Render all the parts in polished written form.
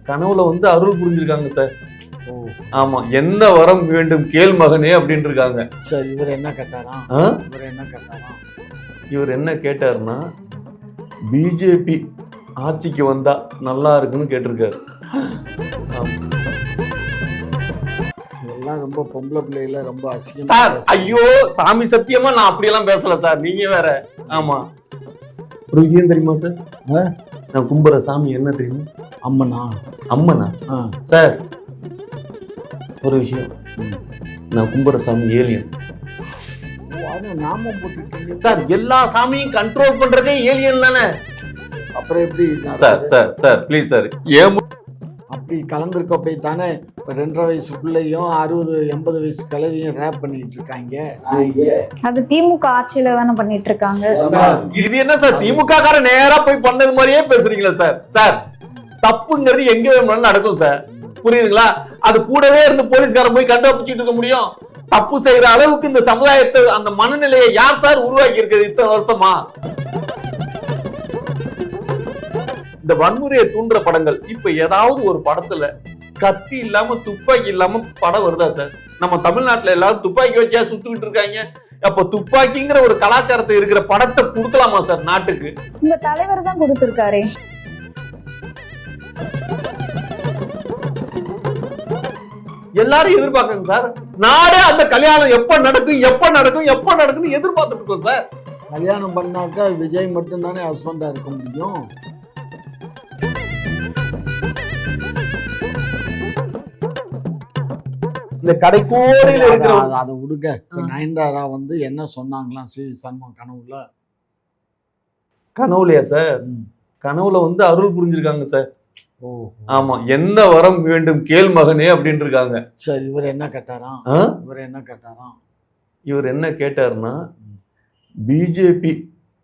கனவுல வந்து அருள் புரிஞ்சிருக்காங்க சார். ஓ ஆமா, என்ன வரம் வேண்டும் கேள் மகனே அப்படின்னு இருக்காங்க. சரி, இவர் என்ன கேட்டாராம்? ஆ? இவர் என்ன இவர் என்ன கேட்டாராம்? கேட்டாருன்னா, பிஜேபி ஆட்சிக்கு வந்தா நல்லா இருக்குன்னு கேட்டிருக்காரு. ஆமா. இதெல்லாம் ரொம்ப பொம்பளை பிள்ளைகள ரொம்ப அசிங்கமா சார் பேசுறாங்க. ஐயோ சாமி சத்தியமா நான் அப்படியெல்லாம் பேசல சார், நீங்க வேற. ஆமா, ஒரு விஷயம் தெரியுமா சார்? ஆ? நான் கும்புற சாமி என்ன தெரியுமா? அம்மனா? அம்மனா? ஆ. சார் ஒரு விஷயம், நான் கும்புற சாமி ஏலியன் ஓ, அது நாம போட்டுட்டீங்க சார். எல்லா சாமியும் கண்ட்ரோல் பண்றதே ஏலியன் தானே அப்புறம் எப்படி sir? Sir sir please sir, ஏன் அப்படி கலந்துருக்க போய் தானே 2.5 வயசு பிள்ளையும் 60-80 வயசு கிழவியும் ரேப் பண்ணிட்டு இருக்காங்க. அது திமுக ஆட்சியில தானே பண்ணிட்டு இருக்காங்க. இது என்ன சார் திமுக கார நேரா போய் பண்ணது மாதிரியே பேசுறீங்களா சார்? சார் தப்புங்கிறது எங்க வேணும்னாலும் நடக்கும் சார், புரியுதுங்களா? அது கூடவே இருந்து போலீஸ்காரன் போய் கண்டுபிடிச்சிட்டு இருக்க முடியும்? தப்பு செய்யற அளவுக்கு இந்த சமுதாயத்தை அந்த மனநிலையை யார் சார் உருவாக்கி இருக்குது இத்தனை வருஷமா? இந்த வன்முறையை தூண்டுற படங்கள் இப்ப ஏதாவது ஒரு படத்துல கத்தி இல்லாம துப்பாக்கி இல்லாம படம் வருதா சார்? நம்ம தமிழ்நாட்டுல எல்லாரும் துப்பாக்கி வச்சா சுட்டுக்கிட்டு இருக்காங்க. அப்ப துப்பாக்கிங்கிற ஒரு கலாச்சாரத்தை இருக்கிற படத்தை கொடுக்கலாமா சார் நாட்டுக்கு? உங்க தலைவர் தான் கொடுத்திருக்காரு. எல்லாரும் எதிர்பார்க்கங்க சார். நாடே அந்த கல்யாணம் எப்ப நடக்கும் எப்ப நடக்கும் எப்ப நடக்கும்னு எதிர்பார்த்துட்டு இருக்கோம் சார். கல்யாணம் பண்ணாக்கா விஜய் மட்டும் தானே ஹஸ்பண்டா இருக்க முடியும். இந்த கடைக்கோடியில இருக்கிற அதை விடுங்க. இப்ப நயன்தாரா வந்து என்ன சொன்னாங்களாம் சி சண்முகம் கனவுல? கனவுலையா சார்? கனவுல வந்து அருள் புரிஞ்சிருக்காங்க சார். ஓ ஆமா, என்ன வரம் வேண்டும் கேள் மகனே அப்படின்னு இருக்காங்க. சரி, இவர் என்ன கேட்டாராம்? ஆ? இவர் என்ன கேட்டாராம்? இவர் என்ன கேட்டாருன்னா, பிஜேபி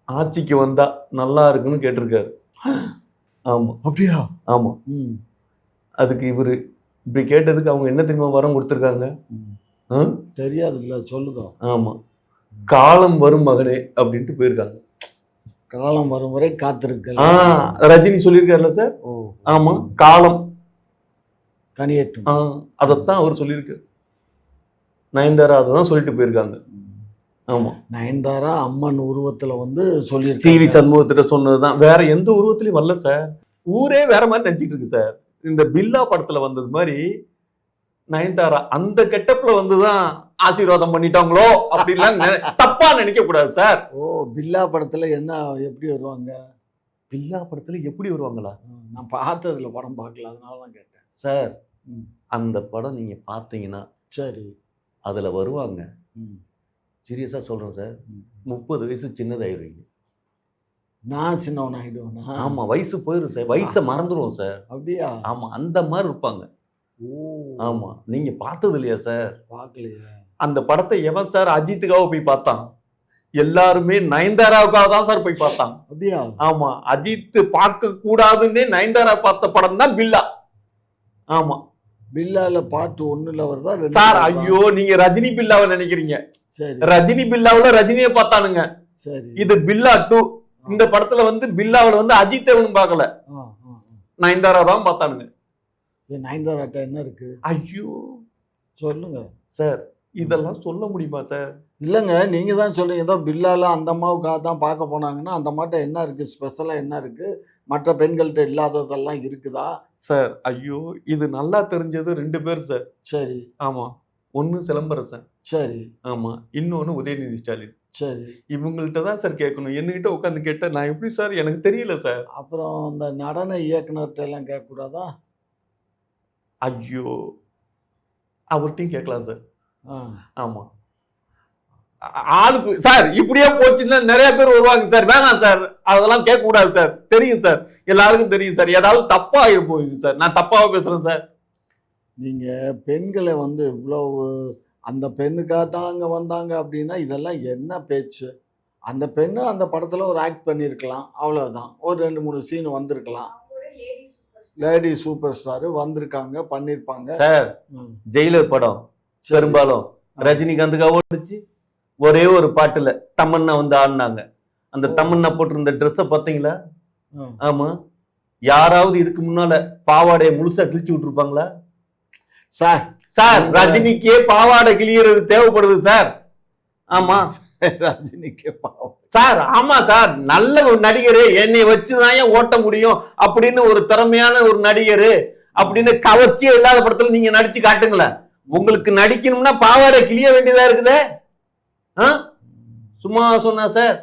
ஆட்சிக்கு வந்தா நல்லா இருக்குன்னு கேட்டிருக்காரு. ஆமா அப்படியா? ஆமா. அதுக்கு இவரு இப்படி கேட்டதுக்கு அவங்க என்ன தெரியுமா வரம் கொடுத்திருக்காங்க? தெரியாது இல்ல, சொல்லுங்க. ஆமா, காலம் வரும் மகனே அப்படின்ட்டு போயிருக்காங்க. காலம் வரும் வரை காத்திருக்க. ரஜினி சொல்லியிருக்காருல்ல சார்? ஓ ஆமா, காலம் கனியட்டும். அதத்தான் அவர் சொல்லியிருக்காரு. நயன்தாரா அதான் சொல்லிட்டு போயிருக்காங்க. ஆமா, நயன்தாரா அம்மன் உருவத்துல வந்து சொல்லி சிவி சண்முகத்திட்ட சொன்னதுதான், வேற எந்த உருவத்திலயும் வரல சார். ஊரே வேற மாதிரி நினைச்சிட்டு இருக்கு சார். இந்த பில்லா படத்துல வந்தது மாதிரி நயன்தாரா அந்த கெட்டப்ல வந்துதான் ஆசீர்வாதம் பண்ணிட்டாங்களோ அப்படின்லாம் தப்பா நினைக்க கூடாது சார். ஓ, பில்லா படத்துல என்ன எப்படி வருவாங்க? பில்லா படத்துல எப்படி வருவாங்களா? நான் பார்த்ததுல படம் பார்க்கல, அதனாலதான் கேட்டேன் சார். அந்த படம் நீங்க பாத்தீங்கன்னா சரி அதுல வருவாங்க. சீரியஸா சொல்றேன் சார், 30 வயசு சின்னதாயிருவீங்க. நான் சின்னவன் ஆயிடுவேன். ஆமா, வயசு போயிடும் சார், வயசை மறந்துடுவோம் சார். அப்படியா? ஆமா, அந்த மாதிரி இருப்பாங்க. ஓ ஆமா, நீங்க பார்த்தது இல்லையா சார்? பார்க்கலையா? அந்த படத்தை எவன் சார் அஜித்துக்காக போய் பார்த்தான்? எல்லாருமே நயன்தாராவுக்காக தான் சார் போய் பார்த்தான். அப்படியா? ஆமா, அஜித் பார்க்க கூடாதுன்னே நயன்தாரா பார்த்த படம் தான் பில்லா. ஆமா, பில்லால பார்ட் 1ல வருதா சார்? ஐயோ, நீங்க ரஜினி பில்லாவை நினைக்கிறீங்க. சரி, ரஜினி பில்லாவுல ரஜினியை பார்த்தானுங்க. சரி. இது பில்லா 2. இந்த படத்துல வந்து பில்லாவுல வந்து அஜித் எவனும் பார்க்கல, நயன்தாரா தான் பார்த்தானுங்க. நயன்தாராட்ட என்ன இருக்கு? ஐயோ சொல்லுங்க சார், இதெல்லாம் சொல்ல முடியுமா சார்? இல்லைங்க, நீங்க தான் சொல்லுங்க. ஏதோ பில்லால அந்த அம்மாவுக்காக தான் பார்க்க போனாங்கன்னா அந்த அம்மாட்ட என்ன இருக்கு ஸ்பெஷலா? என்ன இருக்கு மற்ற பெண்கள்கிட்ட இல்லாததெல்லாம் இருக்குதா சார்? ஐயோ, இது நல்லா தெரிஞ்சது 2 பேர் சார். சரி. ஆமா, ஒன்னு சிலம்பரசன். சரி. ஆமா, இன்னொன்னு உதயநிதி ஸ்டாலின். சரி. இவங்கள்ட்ட தான் சார் கேட்கணும். என்கிட்ட உட்காந்து கேட்ட நான் எப்படி சார்? எனக்கு தெரியல சார். அப்புறம் இந்த நடன இயக்குனர்கிட்ட எல்லாம் கேட்கக்கூடாதா? ஐயோ, அவர்கிட்டையும் கேட்கலாம் சார். ஆமா, ஆளுக்கு சார் இப்படியே போச்சுன்னா நிறைய பேர் வருவாங்க சார். வேணாம் சார், அதெல்லாம் கேட்க கூடாது சார். தெரியும் சார், எல்லாருக்கும் தெரியும் சார். ஏதாவது தப்பா போகுது சார். நான் தப்பாக பேசுறேன் சார். நீங்க பெண்களை வந்து இவ்வளவு அந்த பெண்ணுக்காக தான் அங்கே வந்தாங்க அப்படின்னா இதெல்லாம் என்ன பேச்சு? அந்த பெண்ணு அந்த படத்தில் ஒரு ஆக்ட் பண்ணியிருக்கலாம், அவ்வளோதான். ஒரு 2-3 சீன் வந்திருக்கலாம். லேடி சூப்பர் ஸ்டார் வந்திருக்காங்க, பண்ணியிருப்பாங்க சார். ஜெயிலர் படம் பெரும்பாலும் ரஜினிகாந்துக்காக ஓடிச்சு. ஒரே ஒரு பாட்டுல தமன்னா வந்து ஆடினாங்க. அந்த தமன்னா போட்டிருந்த ட்ரெஸ்ஸை பார்த்தீங்களா? ஆமா, யாராவது இதுக்கு முன்னால பாவாடைய முழுசா கிழிச்சு விட்டுருப்பாங்களா? சார் சார் ரஜினிக்கே பாவாடை கிழியறது தேவைப்படுது சார். ஆமா ரஜினிக்கு பாவம் சார், ஆமா சார், நல்ல ஒரு நடிகரு, என்னை வச்சுதான் ஏன் ஓட்ட முடியும் அப்படின்னு ஒரு திறமையான ஒரு நடிகரு அப்படின்னு கவர்ச்சியே இல்லாத படத்துல நீங்க நடிச்சு காட்டுங்களேன். உங்களுக்கு நடிக்கணும்னா பாவாடை கிழிய வேண்டியதா இருக்குதே. சும்மா சொன்னா சார்,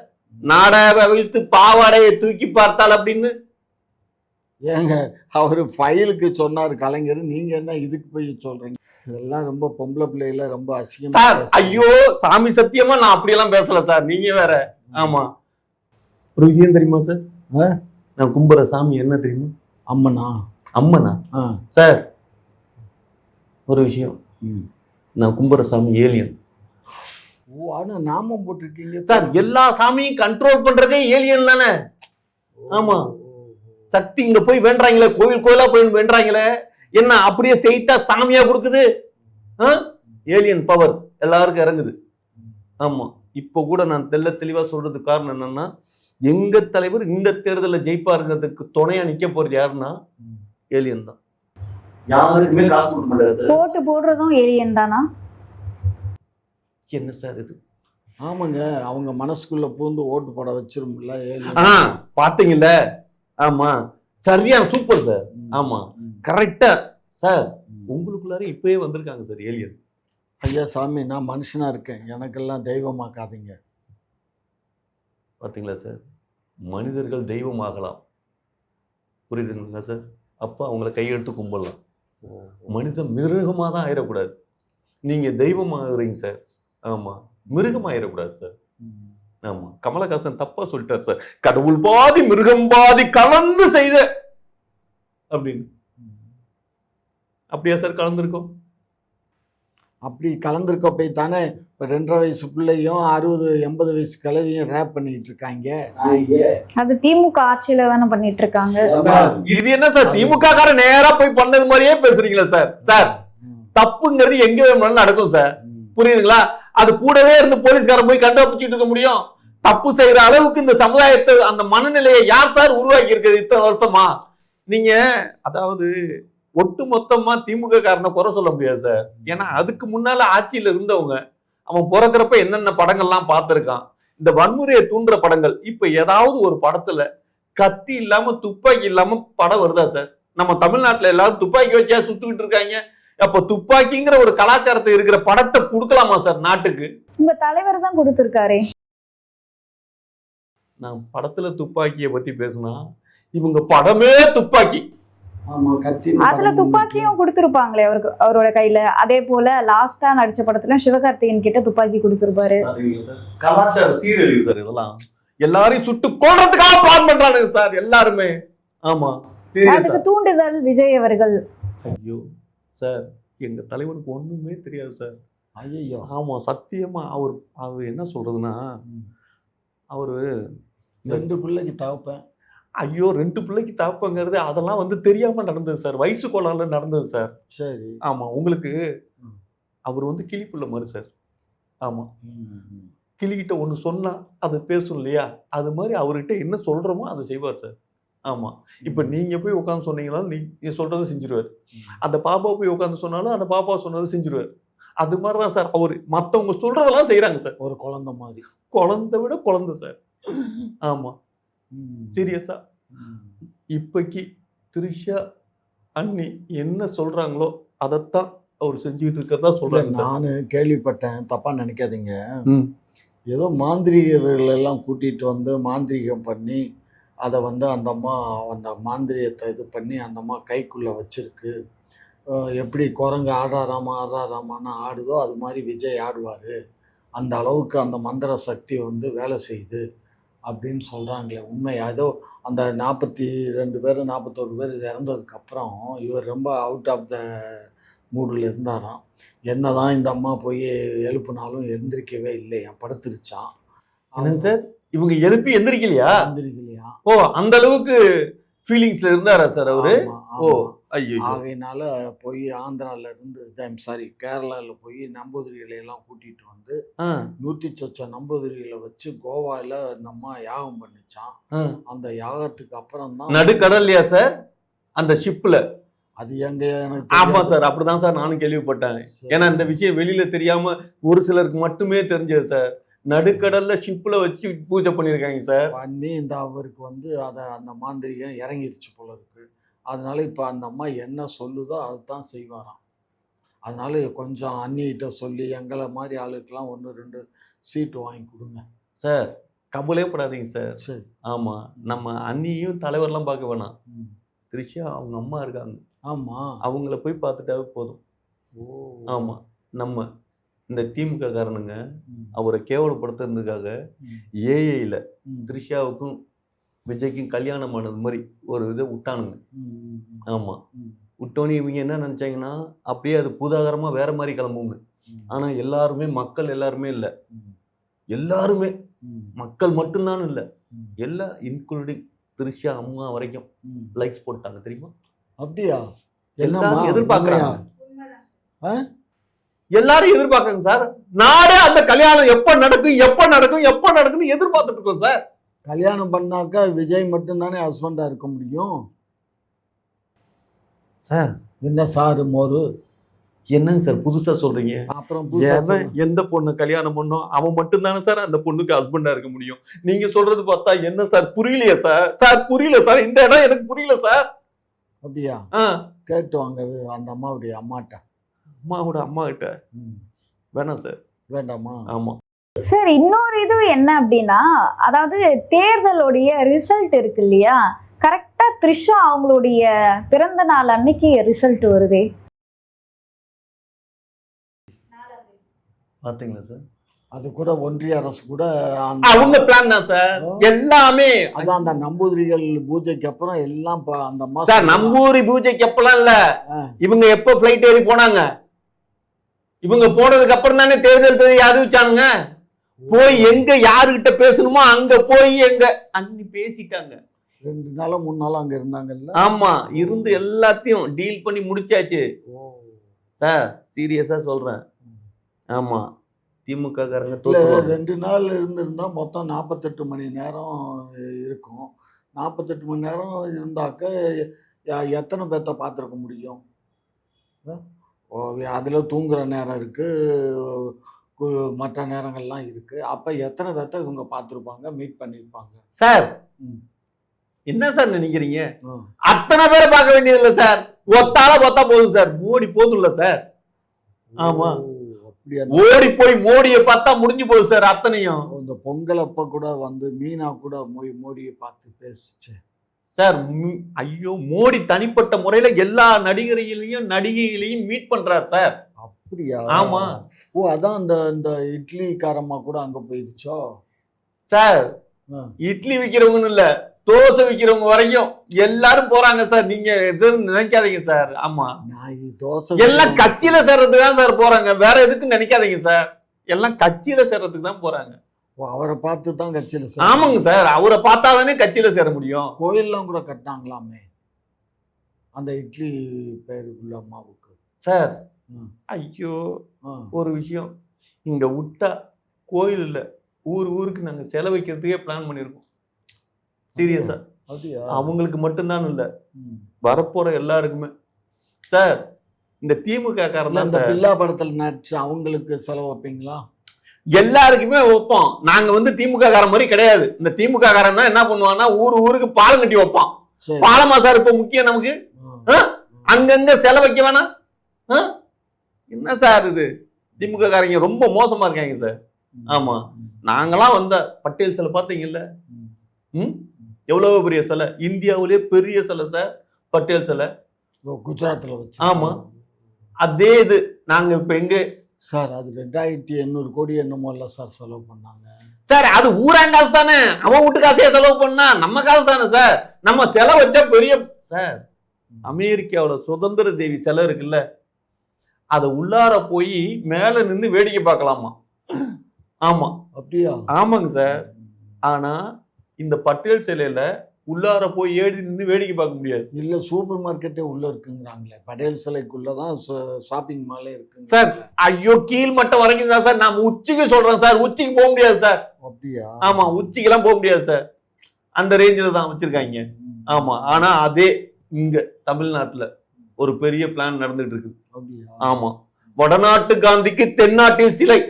நாடாவை அவிழ்த்து பாவாடையை தூக்கி பார்த்தால் அப்படின்னு. ஏங்க அவர் ஃபைலுக்கு சொன்னார் கலைஞர், நீங்க என்ன இதுக்கு போய் சொல்றீங்க? இதெல்லாம் ரொம்ப பொம்பளை பிள்ளைகள ரொம்ப அசிங்கமா சார். பேசுறாங்க. ஐயோ சாமி சத்தியமா நான் அப்படியெல்லாம் பேசல சார், நீங்க வேற. ஆமா, ஒரு விஷயம் தெரியுமா சார்? நான் கும்புற சாமி என்ன தெரியுமா? அம்மனா? அம்மனா சார்? ஒரு விஷயம், நான் கும்புற சாமி ஏலியன். ஓ, ஆனா நாமம் போட்டிருக்கீங்க சார். எல்லா சாமியும் கண்ட்ரோல் பண்றதே ஏலியன் தானே. ஆமா, சக்தி இங்க போய் வேண்டாங்களே, கோயில் கோயிலா போய் வேண்டாங்களே, என்ன அப்படியே செய்தா சாமியா கொடுக்குது. ஏலியன் பவர் எல்லாருக்கும் இறங்குது. ஆமா, இப்ப கூட நான் தெளிவா சொல்றதுக்கு காரணம் என்னன்னா, எங்க தலைவர் இந்த தேர்தலில் ஜெயிப்பாருங்கிறதுக்கு துணையா நிக்க போறது யாருன்னா ஏலியன் தான். யாருக்குமே காசு கொடுக்க மாட்டாரு. போட்டு போடுறதும் ஏலியன் தானா? என்ன சார் இது? ஆமாங்க, அவங்க மனசுக்குள்ள பூந்து ஓட்டு போட வச்சிரும்ல ஏலியன். பாத்தீங்கல்ல? ஆமா, சரியான சூப்பர் சார். ஆமா, கரெக்டா சார். உங்களுக்குள்ளார இப்பவே வந்திருக்காங்க சார் ஏலியன். ஐயா சாமி, நான் மனுஷனா இருக்கேன், எனக்கெல்லாம் தெய்வமாக்காதீங்க. பாத்தீங்களா சார், மனிதர்கள் தெய்வமாகலாம், புரியுதுங்களா சார்? அப்ப அவங்கள கையெடுத்து கும்பிடலாம். மனிதன் மிருகமா தான் ஆயிடக்கூடாது. நீங்க தெய்வமாகறீங்க சார். ஆமா, மிருகம் ஆயிடக்கூடாது சார். ஆமா, கமலஹாசன் தப்பா சொல்லிட்டார் சார், கடவுள் பாதி மிருகம் பாதி கலந்து செய்த அப்படின்னு. அப்படியா சார் கலந்துருக்கோம்? அப்படி கலந்துருக்க போய் தானே இப்போ 2.5 வயசு பிள்ளையும் 60-80 வயசு கிழவியும் ரேப் பண்ணிட்டு இருக்காங்க. அது திமுக ஆட்சியில தானே பண்ணிட்டு இருக்காங்க. இது என்ன சார், திமுக கார நேரா போய் பண்ணது மாதிரியே பேசுறீங்களா சார்? சார், தப்புங்கிறது எங்க வேணும்னாலும் நடக்கும் சார், புரியுதுங்களா? அது கூடவே இருந்து போலீஸ்காரன் போய் கண்டுபிடிச்சிட்டு இருக்க முடியும்? தப்பு செய்யற அளவுக்கு இந்த சமுதாயத்தை, அந்த மனநிலையை யார் சார் உருவாக்கி இருக்கிறது இத்தனை வருஷமா? நீங்க அதாவது ஒட்டு மொத்தமா திமுக காரனை குறை சொல்ல முடியாது சார். ஏன்னா அதுக்கு முன்னால ஆட்சியில இருந்தவங்க, அவன் பிறக்கிறப்ப என்னென்ன படங்கள்லாம் பார்த்திருக்கான், இந்த வன்முறையை தூண்டுற படங்கள். இப்ப ஏதாவது ஒரு படத்துல கத்தி இல்லாம துப்பாக்கி இல்லாம படம் வருதா சார்? நம்ம தமிழ்நாட்டுல எல்லாரும் துப்பாக்கி வச்சா சுட்டுக்கிட்டு இருக்காங்க. அப்ப துப்பாக்கிங்கிற ஒரு கலாச்சாரத்தை இருக்கிற படத்தை கொடுக்கலாமா சார் நாட்டுக்கு? உங்க தலைவர் தான் கொடுத்திருக்காரே. நான் படத்துல துப்பாக்கியை பத்தி பேசுனா இவங்க படமே துப்பாக்கி. அதுல துப்பாக்கியும் கொடுத்திருப்பாங்களே அவருக்கு, அவரோட கையில. அதே போல லாஸ்டா நடிச்ச படத்துலயும் சிவகார்த்திகேயன் கிட்ட துப்பாக்கி கொடுத்திருப்பாரு. கலாச்சார சீரழிவு சார் இதெல்லாம். எல்லாரையும் சுட்டு கொல்றதுக்காக பிளான் பண்றானுங்க சார் எல்லாருமே. ஆமா, அதுக்கு தூண்டுதல் விஜய் அவர்கள். ஐயோ சார், எங்க தலைவனுக்கு ஒண்ணுமே தெரியாது சார். ஐயோ, ஆமா, சத்தியமா. அவர் என்ன சொல்றதுன்னா, அவரு 2 பிள்ளைக்கு தவப்பேன். ஐயோ, 2 பிள்ளைக்கு தாப்பங்கிறது அதெல்லாம் வந்து தெரியாம நடந்தது சார், வயசு கோளாறுல நடந்தது சார். சரி. ஆமா, உங்களுக்கு அவர் வந்து கிளிப்புள்ள மாதிரி சார். ஆமா, கிளிகிட்ட ஒண்ணு சொன்னா அது பேசும் இல்லையா, அது மாதிரி அவர்கிட்ட என்ன சொல்றோமோ அதை செய்வார் சார். ஆமா, இப்ப நீங்க போய் உட்காந்து சொன்னீங்கன்னாலும் நீங்க சொல்றதை செஞ்சிருவாரு. அந்த பாப்பா போய் உட்காந்து சொன்னாலும் அந்த பாப்பா சொன்னதை செஞ்சிருவாரு. அது மாதிரிதான் சார் அவரு மத்தவங்க சொல்றதெல்லாம் செய்யறாங்க சார். ஒரு குழந்தை மாதிரி, குழந்தை விட குழந்தை சார். ஆமா, சீரியஸா. இப்பைக்கு த்ரிஷா அண்ணி என்ன சொல்றாங்களோ அதைத்தான் அவர் செஞ்சுட்டு இருக்கிறதா சொல்றாங்க. நானு கேள்விப்பட்டேன், தப்பா நினைக்காதீங்க. ஏதோ மாந்திரிகர்கள் எல்லாம் கூட்டிட்டு வந்து மாந்திரிகம் பண்ணி அதை வந்து அந்த அம்மா அந்த மாந்திரியத்தை இது பண்ணி அந்த அம்மா கைக்குள்ள வச்சிருக்கு. எப்படி குரங்கு ஆடாராமான்னு ஆடுதோ அது மாதிரி விஜய் ஆடுவார். அந்த அளவுக்கு அந்த மந்திர சக்தி வந்து வேலை செய்யுது அப்படின்னு சொல்கிறாங்களே, உண்மை? ஏதோ அந்த 42 பேர் 41 பேர் இறந்ததுக்கப்புறம் இவர் ரொம்ப அவுட் ஆஃப் த மூடில் இருந்தாராம். என்னதான் இந்த அம்மா போய் எழுப்புனாலும் எந்திரிக்கவே இல்லையா, படுத்துருச்சான். சார், இவங்க எழுப்பி எந்திரிக்கலையா? எந்திரிக்கலையா? ஓ, அந்த அளவுக்கு ஃபீலிங்ஸ்ல இருந்தாரா சார் அவரு? ஓ, ஐயோ ஆகையினால போய் ஆந்திரால இருந்து சாரி கேரளால போய் நம்பூதிரிகளை எல்லாம் கூட்டிட்டு வந்து 100 சொச்ச நம்பூதிரிகளை வச்சு கோவால இந்த அம்மா யாகம் பண்ணிச்சான். அந்த யாகத்துக்கு அப்புறம் தான் நடுக்கடல்லையா சார் அந்த ஷிப்ல? அது எங்க எனக்கு ஆமா சார், அப்படிதான் சார் நானும் கேள்விப்பட்டேன். ஏன்னா இந்த விஷயம் வெளியில தெரியாம ஒரு சிலருக்கு மட்டுமே தெரிஞ்சது சார். நடுக்கடல்ல ஷிப்ல வச்சு பூஜை பண்ணிருக்காங்க சார். பண்ணி இந்த அவருக்கு வந்து அதை அந்த மாந்திரிகம் இறங்கிருச்சு போல இருக்கு. அதனால இப்ப அந்த அம்மா என்ன சொல்லுதோ அதுதான் செய்வாராம். அதனால கொஞ்சம் அண்ணிகிட்ட சொல்லி எங்களை மாதிரி ஆளுக்கெல்லாம் 1-2 சீட்டு வாங்கி கொடுங்க சார். கவலையே படாதீங்க சார். சரி. ஆமா, நம்ம அண்ணியும் தலைவர்லாம் பார்க்க வேணாம். த்ரிஷா அவங்க அம்மா இருக்காங்க, ஆமா, அவங்கள போய் பார்த்துட்டாவே போதும். ஓ ஆமா, நம்ம இந்த திமுக காரனுங்க அவரை கேவலப்படுத்துறதுக்காக ஏஐல த்ரிஷாவுக்கும் விஜய்க்கும் கல்யாணம் ஆனது மாதிரி ஒரு இதை விட்டானுங்க. ஆமா, விட்டோன்னு இவங்க என்ன நினைச்சாங்கன்னா அப்படியே அது பூதாகரமா வேற மாதிரி கிளம்புங்க. ஆனா எல்லாருமே மக்கள் எல்லாருமே இல்லை, எல்லாருமே மக்கள் மட்டும்தான் இல்லை, எல்லாம் இன்க்ளூடிங் த்ரிஷா அம்மா வரைக்கும் லைக்ஸ் போட்டாங்க தெரியுமா? அப்படியா? எல்லாரும் எதிர்பார்க்கறாங்க, எல்லாரும் எதிர்பார்க்கறாங்க சார். நாடே அந்த கல்யாணம் எப்ப நடக்கும் எப்ப நடக்கும் எப்ப நடக்கும்னு எதிர்பார்த்துட்டு இருக்கோம் சார். கல்யாணம் பண்ணாக்கா விஜய் மட்டும்தானே ஹஸ்பண்டா இருக்க முடியும் சார். என்ன சாரு மோரு என்னங்க சார் புதுசா சொல்றீங்க? அப்புறம் எந்த பொண்ணு கல்யாணம் பண்ணோம் அவன் மட்டும் தானே சார் அந்த பொண்ணுக்கு ஹஸ்பண்டா இருக்க முடியும். நீங்க சொல்றது பார்த்தா என்ன சார் புரியலையே சார். சார் புரியல சார், இந்த இடம் எனக்கு புரியல சார். அப்படியா? கேட்டு வாங்க அந்த அம்மாவுடைய அம்மாட்ட. அம்மாவோட அம்மா கிட்ட வேணாம் சார். வேண்டாமா? ஆமா சார். இன்னொரு இது என்ன அப்படின்னா, அதாவது தேர்தலுடைய ரிசல்ட் இருக்கு இல்லையா, கரெக்டா த்ரிஷா அவங்களுடைய பிறந்த நாள் அன்னைக்கு ரிசல்ட் வருதே, பாத்தீங்களா சார்? அது கூட ஒன்றிய அரசு கூட அவங்க பிளான் தான் சார் எல்லாமே. அதான் அந்த நம்பூதிரிகள் பூஜைக்கு அப்புறம் எல்லாம் அந்த சார் நம்பூரி பூஜைக்கு அப்பெல்லாம் இல்ல, இவங்க எப்ப பிளைட் ஏறி போனாங்க, இவங்க போனதுக்கு அப்புறம் தானே தேர்தல் அறிவிச்சானுங்க. போய் எங்க யாருகிட்ட பேசணுமோ அங்க போய் எங்க அன்னி பேசிட்டாங்க. 2 நாளா 3 நாளா அங்க இருந்தாங்கல்ல. ஆமா, இருந்து எல்லாத்தையும் டீல் பண்ணி முடிச்சாச்சு சார். சீரியஸா சொல்றேன். ஆமா, திமுக காரங்க 2 நாள் இருந்திருந்தா மொத்தம் 48 மணி நேரம் இருக்கும். 48 மணி நேரம் இருந்தாக்க எத்தனை பேர்த்த பார்த்துருக்க முடியும்? அதுல தூங்குற நேரம் இருக்கு, மற்ற நேரங்கள்லாம் இருக்கு. அப்ப எத்தனை பேர்த்த இவங்க பார்த்துருப்பாங்க, மீட் பண்ணிருப்பாங்க சார்? என்ன சார் நினைக்கிறீங்க? அத்தனை பேரை பார்க்க வேண்டியது இல்லை சார், ஒத்தால பார்த்தா போதும் சார். மோடி போதும் இல்ல சார். ஆமா, ஓடி போய் மோடியை பார்த்தா முடிஞ்சு போகுது சார். அத்தனையும் இந்த பொங்கல் அப்ப கூட வந்து மீனா கூட மோடியை பார்த்து பேசுச்சு சார். ஐயோ, மோடி தனிப்பட்ட முறையில எல்லா நடிகரையிலையும் நடிகைகளையும் மீட் பண்றாரு சார். அப்படியா? ஆமா. ஓ, அதான் இந்த இட்லி காரம்மா கூட அங்க போயிடுச்சோ சார். இட்லி விக்கிறவங்கன்னு இல்ல, தோசை விக்கிறவங்க வரைக்கும் எல்லாரும் போறாங்க சார். நீங்க எதுவும் நினைக்காதீங்க சார். ஆமா, தோசை எல்லாம் கட்சியில சேர்றதுக்கு தான் சார் போறாங்க, வேற எதுக்கும் நினைக்காதீங்க சார். எல்லாம் கட்சியில சேர்றதுக்கு தான் போறாங்க. அவரை பார்த்து தான் கட்சியில. ஆமாங்க சார், அவரை பார்த்தாதானே கட்சியில சேர முடியும். கோயில்லாம் கூட கட்டினாங்களாமே அந்த இட்லி பேருக்குள்ள அம்மாவுக்கு சார். ஐயோ, ஒரு விஷயம், இங்க விட்டா கோயில் இல்ல, ஊருக்கு நாங்க செலவைக்கிறதுக்கே பிளான் பண்ணிருக்கோம். சீரியஸா. அவங்களுக்கு மட்டும்தான் இல்ல, வரப்போற எல்லாருக்குமே சார். இந்த திமுக காரன் பில்லா படத்துல நடிச்சு அவங்களுக்கு செலவு வைப்பீங்களா? எல்லாருக்குமே வைப்போம். நாங்க வந்து திமுக காரன் மாதிரி கிடையாது. இந்த திமுக காரன் தான் என்ன பண்ணுவான்னா ஊருக்கு பாலம் கட்டி வைப்பான். பாலமா சார் இப்ப முக்கியம் நமக்கு? அங்கங்க செலவைக்க வேணாம். என்ன சார் இது? திமுக காரங்க ரொம்ப மோசமா இருக்காங்க சார். ஆமா, நாங்களாம் வந்த பட்டேல் சிலை பாத்தீங்கல்ல, எவ்வளவு பெரிய சிலை, இந்தியாவிலேயே பெரிய சிலை சார் பட்டேல் சிலை, குஜராத்ல வச்சு. ஆமா, அதே இது நாங்க இப்ப எங்க சார்? அது 2800 கோடி என்னமோ இல்ல சார் செலவு பண்ணாங்க சார். அது ஊராங்காசு தானே, அவன் வீட்டு காசையே செலவு பண்ணா நம்ம காசு தானே சார். நம்ம செலவு வச்சா பெரிய சார். அமெரிக்காவோட சுதந்திர தேவி சிலை இருக்குல்ல, அத உள்ளார போய் மேல நின்று வேடிக்கை பார்க்கலாமா? ஆமா. அப்படியா? ஆமாங்க சார். ஆனா இந்த பட்டேல் சிலையில உள்ளார போய் ஏறி நின்று வேடிக்கை பார்க்க முடியாது இல்ல சூப்பர் மார்க்கெட்டே உள்ள இருக்குங்கிறாங்களே, படேல் சிலைக்குள்ளதான் ஷாப்பிங் மாலே இருக்கு சார். ஐயோ, கீழ் மட்டம் வரைக்கும் தான் சார், நான் உச்சிக்கு சொல்றேன் சார், உச்சிக்கு போக முடியாது சார். அப்படியா? ஆமா, உச்சிக்கு எல்லாம் போக முடியாது சார், அந்த ரேஞ்சில தான் வச்சிருக்காங்க. ஆமா, ஆனா அதே இங்க தமிழ்நாட்டுல ஒரு பெரிய பிளான் நடந்துட்டு இருக்கு. அப்படியா? ஆமா, வடநாட்டு காந்திக்கு தென்னாட்டில் சிலை,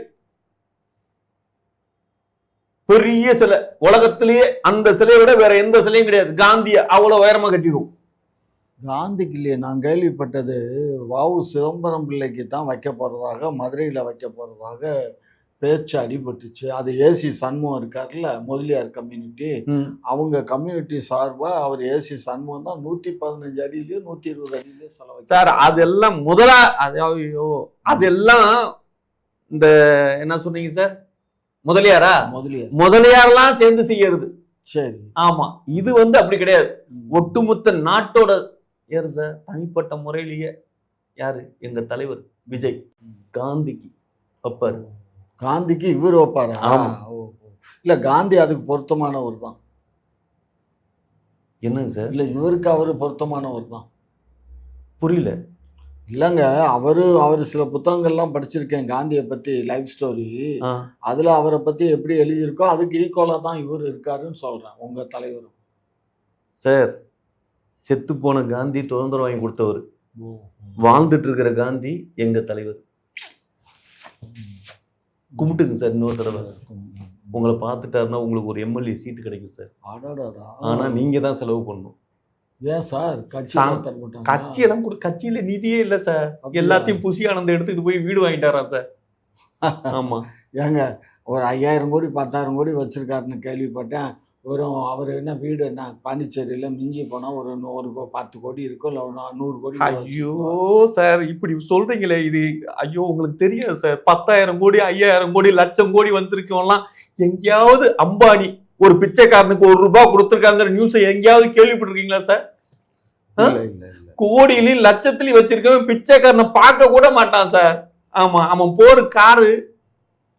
பெரிய சிலை, உலகத்திலேயே அந்த சிலையை விட வேற எந்த சிலையும் கிடையாது. காந்திய அவ்வளவு உயரமா கட்டிடும். காந்திக்கு இல்லையே, நான் கேள்விப்பட்டது வாவு சிதம்பரம் பிள்ளைக்கு தான் வைக்க போறதாக, மதுரையில வைக்க போறதாக பேச்சு அடிபட்டுச்சு. அது ஏசி சண்முகம் இருக்காருல்ல, முதலியார் கம்யூனிட்டி, அவங்க கம்யூனிட்டி சார்பா அவர் ஏசி சண்முகம் தான் 115 அடியிலயோ 120 அடியிலயோ செலவு சார். அதெல்லாம் முதலா ஐயோ, அதெல்லாம் இந்த என்ன சொன்னீங்க சார், முதலியாரா? முதலியாரெல்லாம் சேர்ந்து செய்யறது. சரி. ஆமா, இது அப்படி கிடையாது. ஒட்டுமொத்த நாட்டோட யாரு சார், தனிப்பட்ட முறையிலேயே யாரு, எங்க தலைவர் விஜய் காந்திக்கு வைப்பாரு. காந்திக்கு இவர் வைப்பாரா? இல்ல, காந்தி அதுக்கு பொருத்தமானவர் தான். என்னங்க சார்? இல்ல, இவருக்கு அவரு பொருத்தமானவர் தான். புரியல. இல்லைங்க, அவரு சில புத்தகங்கள்லாம் படிச்சிருக்கேன் காந்தியை பத்தி, லைஃப் ஸ்டோரி. அதுல அவரை பத்தி எப்படி எழுதியிருக்கோ அதுக்கு ஈக்குவலா தான் இவர் இருக்காருன்னு சொல்றேன், உங்க தலைவரும். சார், செத்து போன காந்தி சுதந்திரம் வாங்கி கொடுத்தவர், வாழ்ந்துட்டு இருக்கிற காந்தி எங்க தலைவர். கும்பிட்டுங்க சார், இன்னொரு தடவை உங்களை பார்த்துட்டாருன்னா உங்களுக்கு ஒரு எம்எல்ஏ சீட்டு கிடைக்கும் சார். ஆனா நீங்க தான் செலவு பண்ணணும். ஏன் சார்? கட்சியெல்லாம் கட்சியில நிதியே இல்ல சார், எல்லாத்தையும் புசி ஆனந்த எடுத்துட்டு போய் வீடு வாங்கிட்டாராம் சார். ஆமா ஏங்க, ஒரு 5000 கோடி 10,000 கோடி வச்சிருக்காருன்னு கேள்விப்பட்டேன். அவர் என்ன வீடு என்ன பாண்டிச்சேரியில மிஞ்சி போனா ஒரு 10 கோடி இருக்கும், இல்ல 100 கோடி. ஐயோ சார், இப்படி சொல்றீங்களே, இது ஐயோ உங்களுக்கு தெரியாது சார். 10,000 கோடி 5,000 கோடி லட்சம் கோடி வந்திருக்கோம்லாம் எங்கேயாவது அம்பானி ஒரு பிச்சைக்காரனுக்கு ₹1 கொடுத்துருக்காங்கிற நியூஸ் எங்கேயாவது கேள்விப்பட்டிருக்கீங்களா சார்? கோடியிலையும் லட்சத்திலையும் வச்சிருக்கவன் பிச்சைக்காரனை பார்க்க கூட மாட்டான் சார். ஆமா, அவன் போற காரு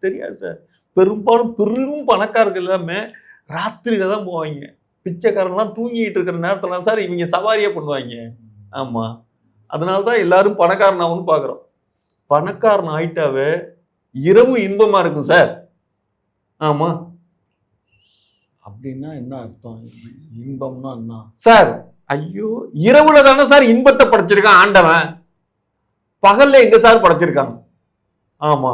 தெரியாது சார். பெரும்பாலும் பெரும் பணக்காரர்கள் எல்லாமே ராத்திரியில தான் போவாங்க. பிச்சைக்காரன்லாம் தூங்கிட்டு இருக்கிற நேரத்துல சார் இவங்க சவாரியா பண்ணுவாங்க. ஆமா, அதனாலதான் எல்லாரும் பணக்காரன் ஆகும்னு பாக்குறோம். பணக்காரன் ஆயிட்டாவே இரவு இன்பமா இருக்கும் சார். ஆமா, அப்படின்னா என்ன அர்த்தம்? இன்பம்னா என்ன சார்? ஐயோ, இரவுல தானே சார் இன்பத்தை படைச்சிருக்கான் ஆண்டவன், பகல்ல எங்க சார் படைச்சிருக்காங்க? ஆமா,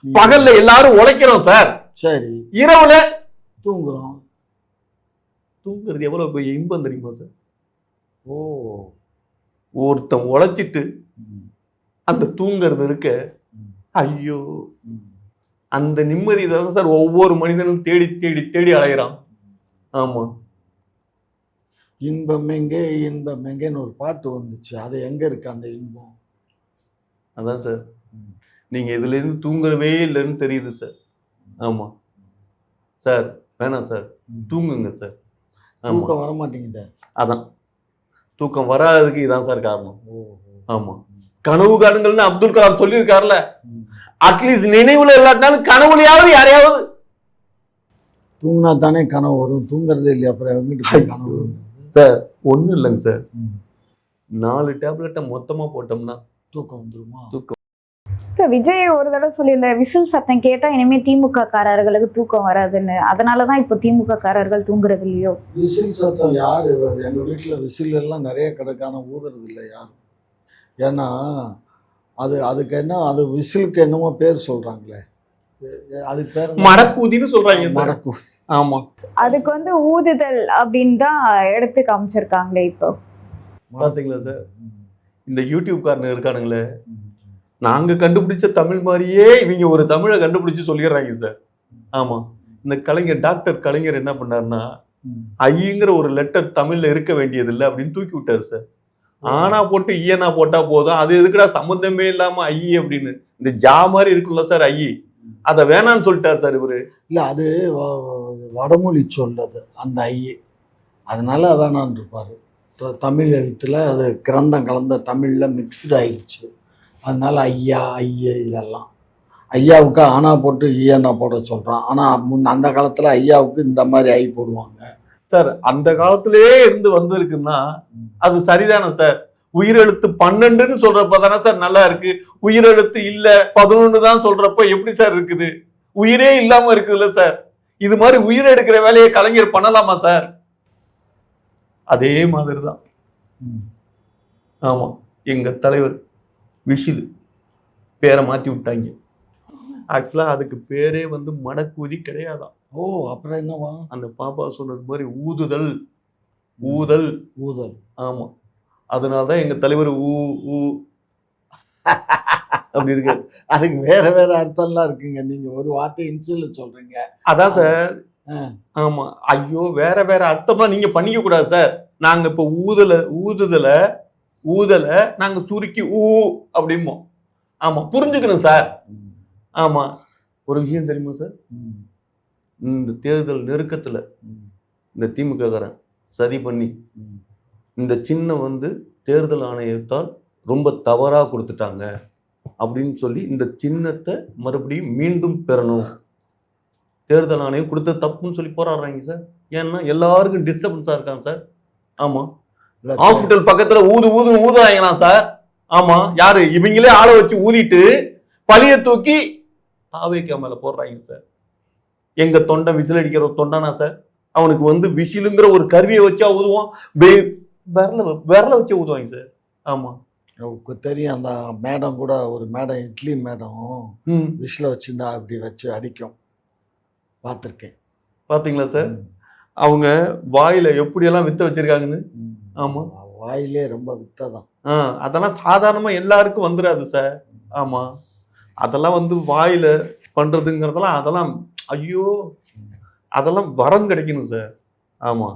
பகல்ல எல்லாரும் உழைக்கிறோம் சார். சரி. இரவுல தூங்குறோம். தூங்குறது எவ்வளவு பெரிய இன்பம் தெரியுமா சார்? ஒருத்தன் உழைச்சிட்டு அந்த தூங்குறது இருக்க, ஐயோ, அந்த நிம்மதி தான் சார் ஒவ்வொரு மனிதனும் தேடி தேடி தேடி அலைகிறான். ஆமா, இன்பம் எங்கே இன்பம் எங்கேன்னு ஒரு பாட்டு வந்துச்சு, அது எங்க இருக்கு அந்த இன்பம்? அதான் சார், நீங்க இதுல இருந்து தூங்குறவே இல்லைன்னு தெரியுது சார். ஆமா சார், வேணாம் சார், தூங்குங்க சார். தூக்கம் வர மாட்டேங்குது. அதான் தூக்கம் வராததுக்கு இதான் சார் காரணம். ஆமா, கனவு காணுங்கள்னு அப்துல் கலாம் சொல்லியிருக்காருல, அட்லீஸ்ட் நினைவுல இல்லாட்டினாலும் கனவுலையாவது யாரையாவது. தூங்கினா தானே கனவு வரும், தூங்குறதே இல்லையா, அப்புறம் கனவு சார்? ஒண்ணும் இல்லைங்க சார், 4 டேப்லெட்டை மொத்தமா போட்டோம்னா தூக்கம் வந்துருமா? தூக்கம். விஜய் ஒரு தடவை சொல்லியிருந்த விசில் சத்தம் கேட்டா இனிமே திமுக காரர்களுக்கு தூக்கம் வராதுன்னு, அதனாலதான் இப்போ திமுக காரர்கள் தூங்குறது இல்லையோ? விசில் சத்தம் யாரு? எங்க வீட்டுல விசில் எல்லாம் நிறைய கிடக்கான ஊதுறது இல்லை யாரும். ஏன்னா அதுக்கு என்ன, அது விசிலுக்கு என்னமோ பேர் சொல்றாங்களே, அது பேர் மடக்கூதின்னு சொல்றாங்க. மடக்கூதி. ஆமா, அதுக்கு ஊதுதல் அப்படின்னு தான் எடுத்து காமிச்சிருக்காங்களே இப்போ. பாத்தீங்களா சார், இந்த யூடியூப் காரங்க இருக்கானுங்களே, நாங்க கண்டுபிடிச்ச தமிழ் மாதிரியே இவங்க ஒரு தமிழை கண்டுபிடிச்சு சொல்லிடுறாங்க சார். ஆமா, இந்த கலைஞர் டாக்டர் கலைஞர் என்ன பண்ணாருன்னா, ஐங்கிற ஒரு லெட்டர் தமிழ்ல இருக்க வேண்டியது இல்லை அப்படின்னு தூக்கி விட்டாரு சார். ஆனா போட்டு ஈயனா போட்டா போதும், அது எதுக்குடா சம்பந்தமே இல்லாம ஐ அப்படின்னு இந்த ஜா மாதிரி இருக்குல்ல சார் ஐ, அத வேணான்னு சொல்லிட்டாரு சார் இவரு. இல்ல, அது வடமொழி சொல்லது அந்த ஐ, அதனால வேணான்னு இருப்பாரு. தமிழ் எழுத்துல அது கிரந்தம் கலந்த தமிழ்ல மிக்ஸ்டு ஆயிடுச்சு, அதனால ஐயா ஐயே இதெல்லாம். ஐயாவுக்கு ஆனா போட்டு ஈயனா போட சொல்றான். ஆனா அந்த காலத்துல ஐயாவுக்கு இந்த மாதிரி ஐ போடுவாங்க, சார் அந்த காலத்திலேயே இருந்து வந்திருக்குன்னா அது சரிதானே சார். உயிரெழுத்து 12ன்னு சொல்றப்ப தானே சார் நல்லா இருக்கு. உயிரெழுத்து இல்ல 11 தான் சொல்றப்ப எப்படி சார் இருக்குது? உயிரே இல்லாம இருக்குதுல்ல சார். இது மாதிரி உயிர் எடுக்கிற வேலையை கலைஞர் பண்ணலாமா சார்? அதே மாதிரிதான். ஆமா, எங்க தலைவர் விஷில் பேரை மாத்தி விட்டாங்க. ஆக்சுவலா அதுக்கு பேரே வந்து மடக்கூதி கிடையாதான். ஓ, அப்புறம் என்னவா? அந்த பாப்பா சொன்னது மாதிரி ஊதுதல் ஊதல் ஊதல். ஆமா, அதனாலதான் எங்க தலைவர் ஊ ஊ அப்படி இருக்கு. அதுக்கு வேற வேற அர்த்தம்லாம் இருக்குங்க. நீங்க ஒரு வார்த்தை இன்சில் சொல்றீங்க. அதான் சார். ஆமா, ஐயோ வேற வேற அர்த்தம்லாம் நீங்க பண்ணிக்க கூடாது சார். நாங்க இப்ப ஊதல நாங்க சுருக்கி ஊ அப்படிம்போம். ஆமா, புரிஞ்சுக்கணும் சார். ஆமா, ஒரு விஷயம் தெரியுமா சார்? இந்த தேர்தல் நெருக்கத்துல இந்த திமுககாரன் சதி பண்ணி இந்த சின்னம் வந்து தேர்தல் ஆணையத்தால் ரொம்ப தவறா கொடுத்துட்டாங்க அப்படின்னு சொல்லி இந்த சின்னத்தை மறுபடியும் மீண்டும் பெறணும், தேர்தல் ஆணையம் கொடுத்த தப்புன்னு சொல்லி போராடுறாங்க சார். ஏன்னா எல்லாருக்கும் டிஸ்டர்பன்ஸா இருக்காங்க சார். ஆமா, ஹாஸ்பிட்டல் பக்கத்துல ஊதுறாங்களாம் சார். ஆமா, யாரு இவங்களே ஆளை வச்சு ஊதிட்டு பழிய தூக்கி தாவேக்கா மேல போடுறாங்க சார். எங்க தொண்டை விசில் அடிக்கிற தொண்டனா சார்? அவனுக்கு வந்து விசிலுங்கிற ஒரு கருவியை வச்சா ஊதுவான், விரல வச்சு ஊதுவாங்க சார். ஆமா, தெரியும். அந்த மேடம் கூட, ஒரு மேடம் இட்லி மேடம் விசில வச்சிருந்தா அப்படி வச்சு அடிக்கும், பார்த்துருக்கேன். பாத்தீங்களா சார்? அவங்க வாயில எப்படியெல்லாம் வித்த வச்சிருக்காங்கன்னு. ஆமா, வாயிலே ரொம்ப வித்ததான். அதெல்லாம் சாதாரணமா எல்லாருக்கும் வந்துடாது சார். ஆமா, அதெல்லாம் வந்து வாயில பண்றதுங்கிறதெல்லாம் அதெல்லாம் ஐயோ அதெல்லாம் வரம் கிடைக்கணும் சார். ஆமா.